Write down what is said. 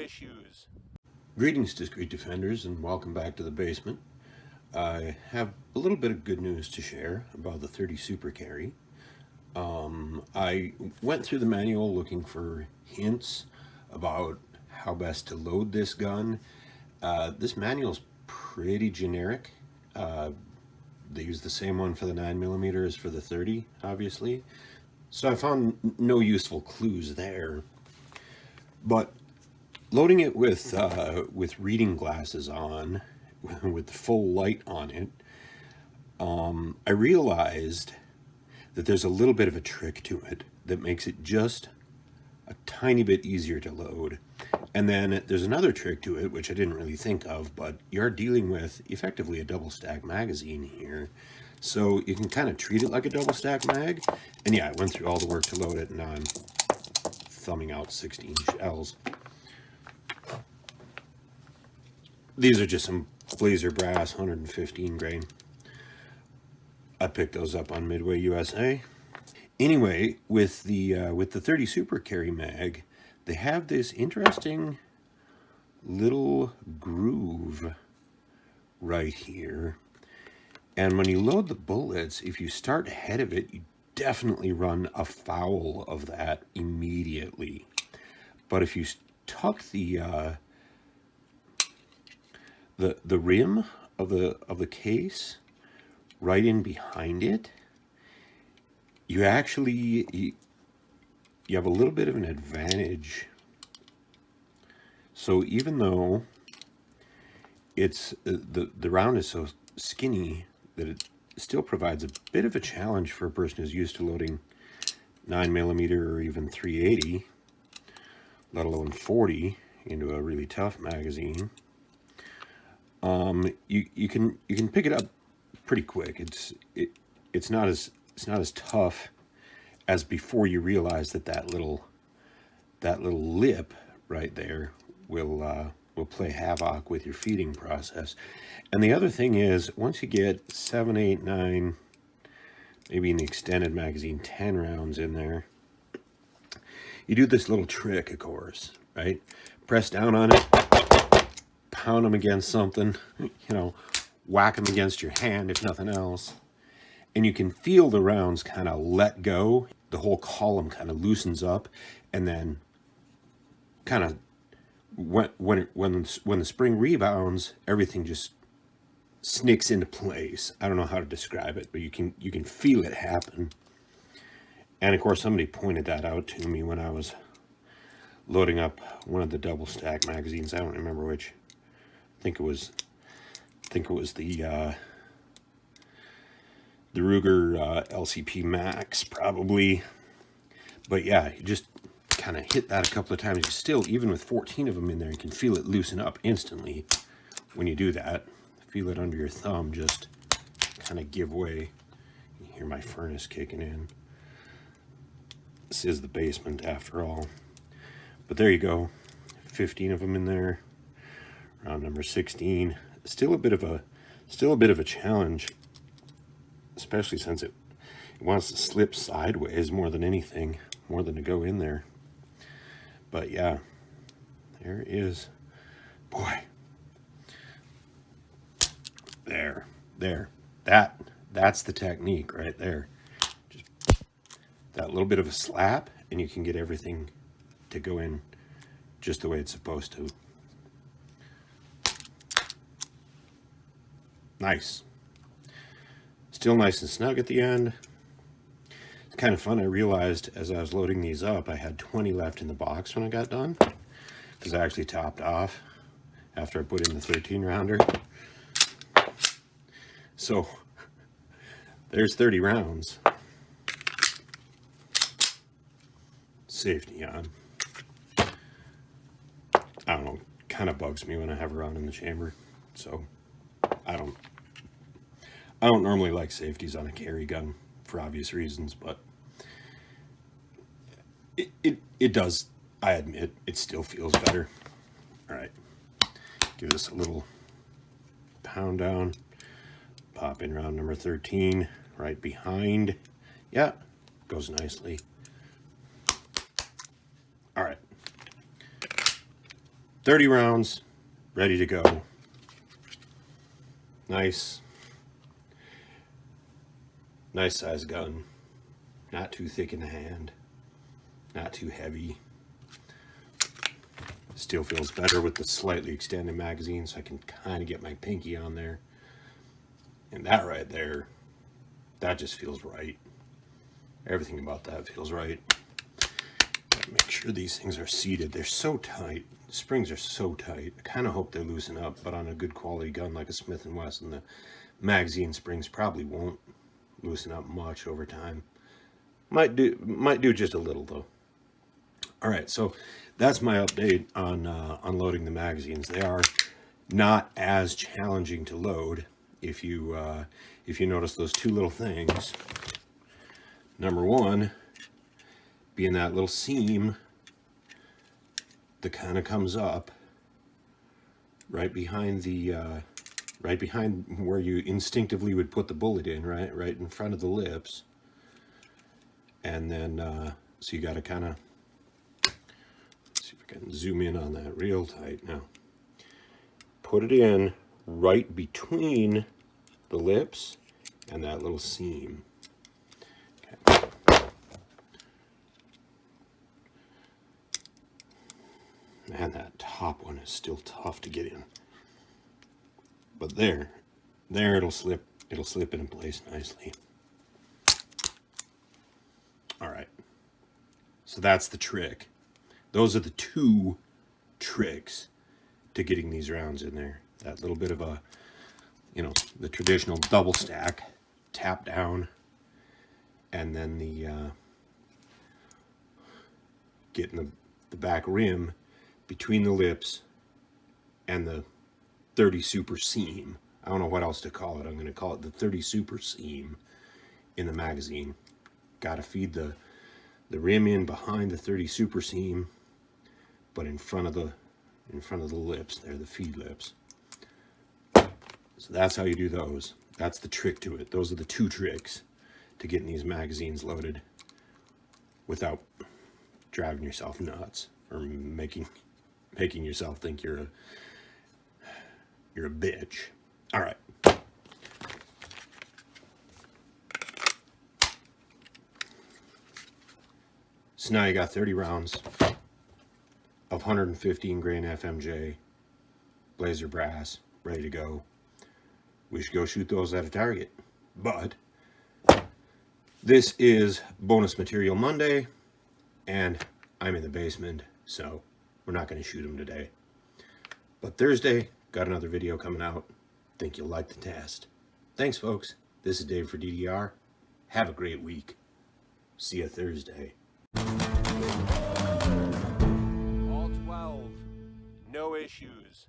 issues. Greetings, discreet defenders, and welcome back to the basement. I have a little bit of good news to share about the 30 Super Carry. I went through the manual looking for hints about how best to load this gun. This manual is pretty generic. They use the same one for the 9mm as for the 30, obviously. So I found no useful clues there. But loading it with reading glasses on, with full light on it, I realized that there's a little bit of a trick to it that makes it just a tiny bit easier to load. And then there's another trick to it, which I didn't really think of, but you're dealing with effectively a double stack magazine here. So you can kind of treat it like a double stack mag. And yeah, I went through all the work to load it, and now I'm thumbing out 16 shells. These are just some Blazer Brass 115 grain. I picked those up on Midway USA. Anyway, with the 30 Super Carry mag, they have this interesting little groove right here. And when you load the bullets, if you start ahead of it, you definitely run afoul of that immediately. But if you tuck the rim of the case right in behind it, you actually you have a little bit of an advantage. So even though it's the round is so skinny that it still provides a bit of a challenge for a person who's used to loading 9mm or even 380, let alone 40 into a really tough magazine. You can pick it up pretty quick. It's not as tough as before you realize that little lip right there will play havoc with your feeding process. And the other thing is, once you get 7, 8, 9, maybe in the extended magazine 10 rounds in there, you do this little trick, of course, right? Press down on it, pound them against something, whack them against your hand if nothing else, and you can feel the rounds kind of let go. The whole column kind of loosens up, and then kind of when the spring rebounds, everything just snicks into place. I don't know how to describe it, but you can feel it happen. And of course, somebody pointed that out to me when I was loading up one of the double stack magazines. I don't remember which. I think it was the Ruger LCP Max, probably. But yeah, you just kind of hit that a couple of times. You still, even with 14 of them in there, you can feel it loosen up instantly when you do that. Feel it under your thumb just kind of give way. You hear my furnace kicking in. This is the basement after all. But there you go. 15 of them in there. Round number 16. Still a bit of a challenge, especially since it wants to slip sideways more than anything, more than to go in there. But yeah, there is, boy, that's the technique right there. Just that little bit of a slap, and you can get everything to go in just the way it's supposed to. Nice. Still nice and snug at the end. It's kind of fun. I realized as I was loading these up, I had 20 left in the box when I got done, because I actually topped off after I put in the 13 rounder. So there's 30 rounds. Safety on. I don't know, kind of bugs me when I have a round in the chamber. So I don't normally like safeties on a carry gun for obvious reasons, but it does, I admit, it still feels better. All right, give this a little pound down, pop in round number 13 right behind. Yeah, goes nicely. All right, 30 rounds, ready to go. Nice size gun. Not too thick in the hand, not too heavy. Still feels better with the slightly extended magazine, so I can kind of get my pinky on there. And that right there, that just feels right. Everything about that feels right. Make sure these things are seated. They're so tight. The springs are so tight. I kind of hope they loosen up, but on a good quality gun like a Smith & Wesson, the magazine springs probably won't loosen up much over time. Might do just a little though. All right, so that's my update on unloading the magazines. They are not as challenging to load if you notice those two little things. Number one being that little seam that kind of comes up right behind the right behind where you instinctively would put the bullet in, right in front of the lips. And then so you got to kind of see if I can zoom in on that real tight now. Put it in right between the lips and that little seam. Okay. Man, that top one is still tough to get in. But there it'll slip into place nicely. All right. So that's the trick. Those are the two tricks to getting these rounds in there. That little bit of a, the traditional double stack, tap down, and then the getting the back rim between the lips and the 30 super seam. I don't know what else to call it. I'm going to call it the 30 super seam in the magazine. Got to feed the rim in behind the 30 super seam, but in front of the lips there, the feed lips. So that's how you do those. That's the trick to it. Those are the two tricks to getting these magazines loaded without driving yourself nuts or making yourself think you're a bitch. All right. So now you got 30 rounds of 115 grain FMJ Blazer brass ready to go. We should go shoot those at a target. But this is bonus material Monday, and I'm in the basement, so we're not going to shoot them today. But Thursday, got another video coming out. Think you'll like the test. Thanks, folks. This is Dave for DDR. Have a great week. See you Thursday. All 12. No issues.